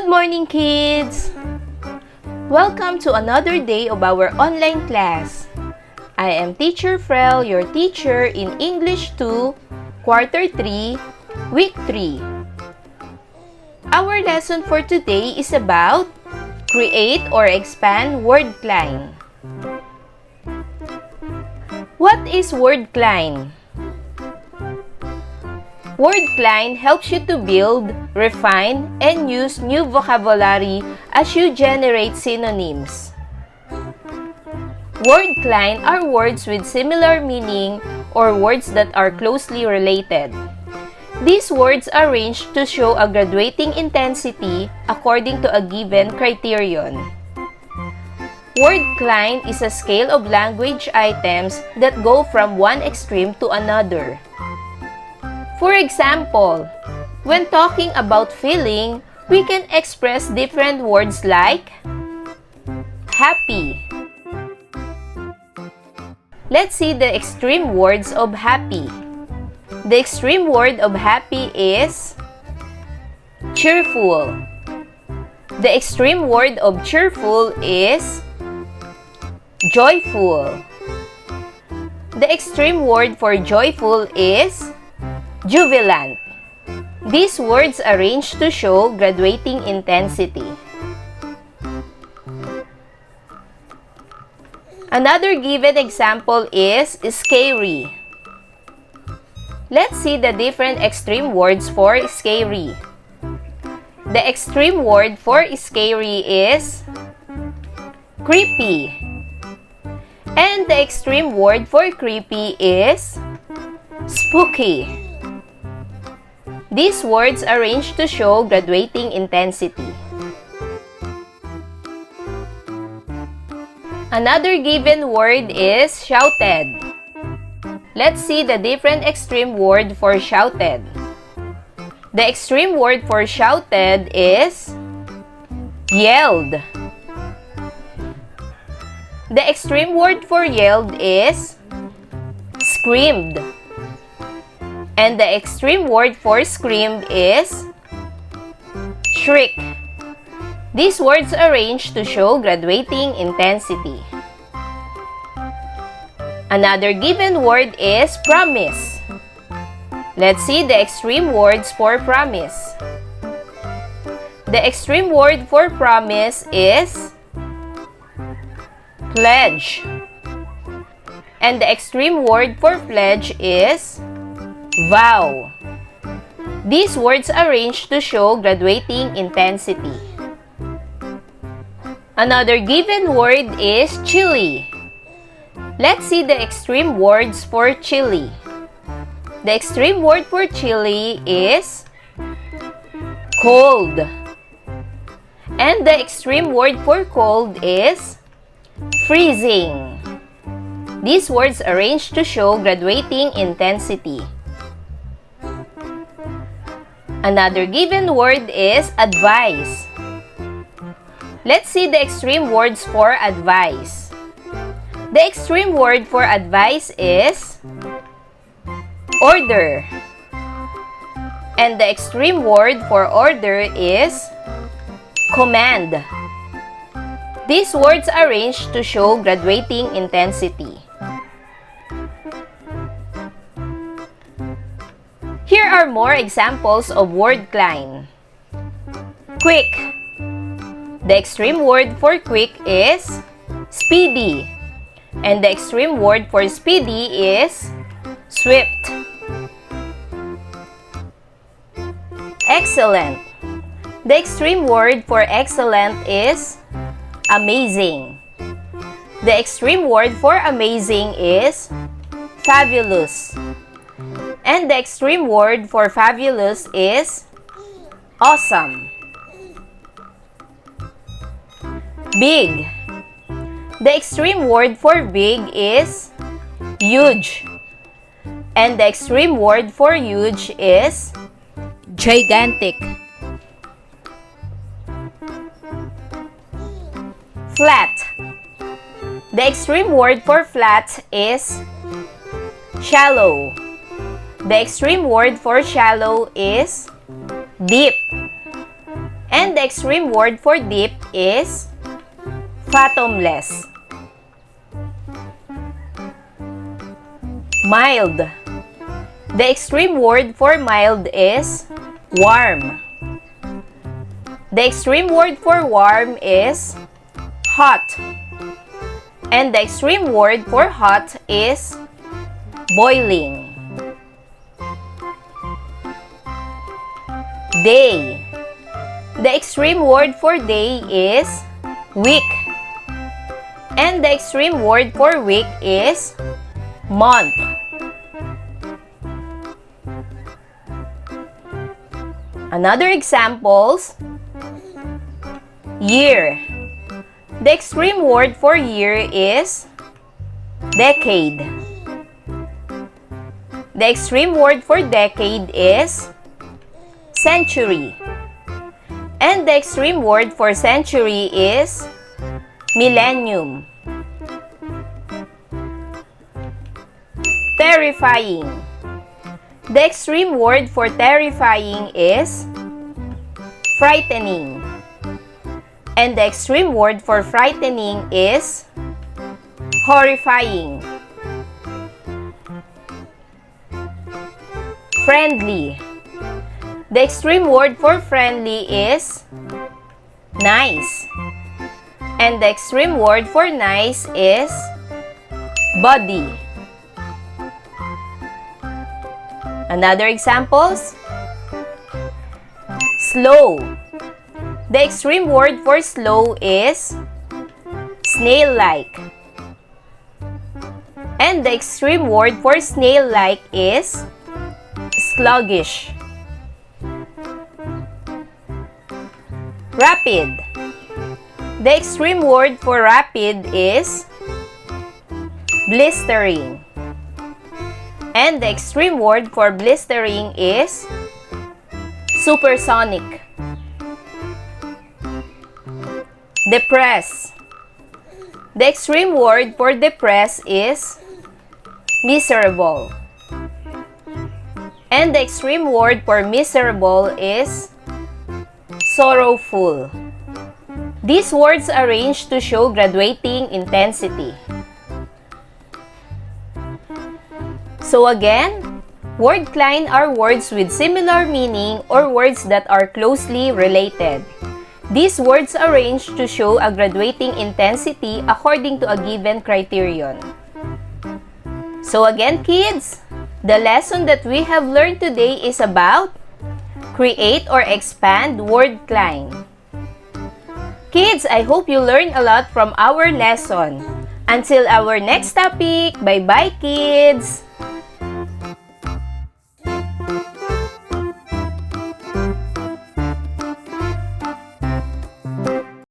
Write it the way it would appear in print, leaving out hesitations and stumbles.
morning, kids! Welcome to another day of our online class. I am Teacher Frell, your teacher in English 2, Quarter 3, Week 3. Our lesson for today is about create or expand word Cline. What is word Cline? Word Cline helps you to build, refine, and use new vocabulary as you generate synonyms. Word Cline are words with similar meaning or words that are closely related. These words are arranged to show a graduating intensity according to a given criterion. Word Cline is a scale of language items that go from one extreme to another. For example, when talking about feeling, we can express different words like happy. Let's see the extreme words of happy. The extreme word of happy is cheerful. The extreme word of cheerful is joyful. The extreme word for joyful is jubilant. These words arranged to show graduating intensity. Another given example is scary. Let's see the different extreme words for scary. The extreme word for scary is creepy. And the extreme word for creepy is spooky. These words arranged to show graduating intensity. Another given word is shouted. Let's see the different extreme word for shouted. The extreme word for shouted is yelled. The extreme word for yelled is screamed. And the extreme word for screamed is shriek. These words arranged to show graduating intensity. Another given word is promise. Let's see the extreme words for promise. The extreme word for promise is pledge. And the extreme word for pledge is vow. These words arranged to show graduating intensity. Another given word is chilly. Let's see the extreme words for chilly. The extreme word for chilly is cold. And the extreme word for cold is freezing. These words arranged to show graduating intensity. Another given word is advice. Let's see the extreme words for advice. The extreme word for advice is order. And the extreme word for order is command. These words arranged to show graduating intensity. Here are more examples of word Cline. Quick. The extreme word for quick is speedy. And the extreme word for speedy is swift. Excellent. The extreme word for excellent is amazing. The extreme word for amazing is fabulous. And the extreme word for fabulous is awesome. Big. The extreme word for big is huge. And the extreme word for huge is gigantic. Flat. The extreme word for flat is shallow. The extreme word for shallow is deep. And the extreme word for deep is fathomless. Mild. The extreme word for mild is warm. The extreme word for warm is hot. And the extreme word for hot is boiling. Day. The extreme word for day is week. And the extreme word for week is month. Another examples. Year. The extreme word for year is decade. The extreme word for decade is century. And the extreme word for century is millennium. Terrifying. The extreme word for terrifying is frightening. And the extreme word for frightening is horrifying. Friendly. The extreme word for friendly is nice. And the extreme word for nice is buddy. Another examples. Slow. The extreme word for slow is snail-like. And the extreme word for snail-like is sluggish. Rapid. The extreme word for rapid is blistering. And the extreme word for blistering is supersonic. Depress. The extreme word for depress is miserable. And the extreme word for miserable is sorrowful. These words arranged to show graduating intensity. So again, word Cline are words with similar meaning or words that are closely related. These words arranged to show a graduating intensity according to a given criterion. So again, kids, the lesson that we have learned today is about create or expand word Cline. Kids, I hope you learned a lot from our lesson. Until our next topic, bye-bye, kids!